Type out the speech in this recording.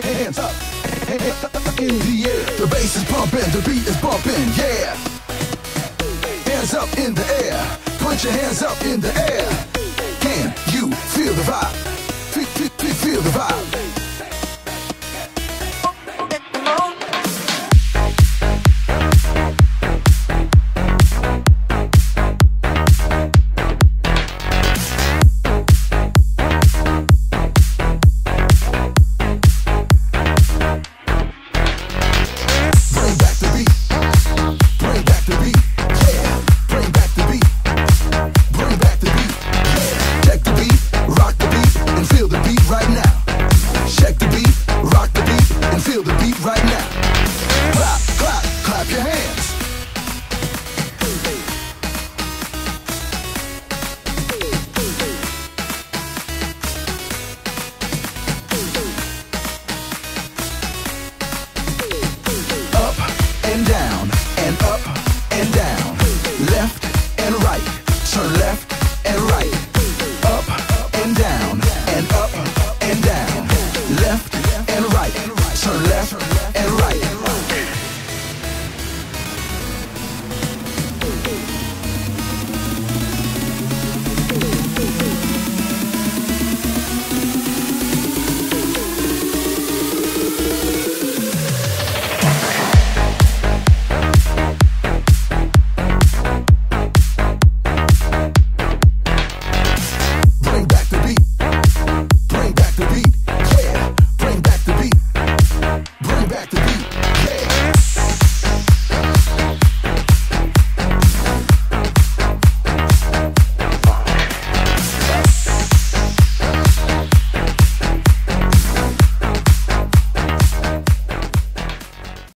Hands up in the air. The bass is pumping, the beat is bumping, yeah. Hands up in the air. Put your hands up in the air. Can you feel the vibe? Feel the vibe.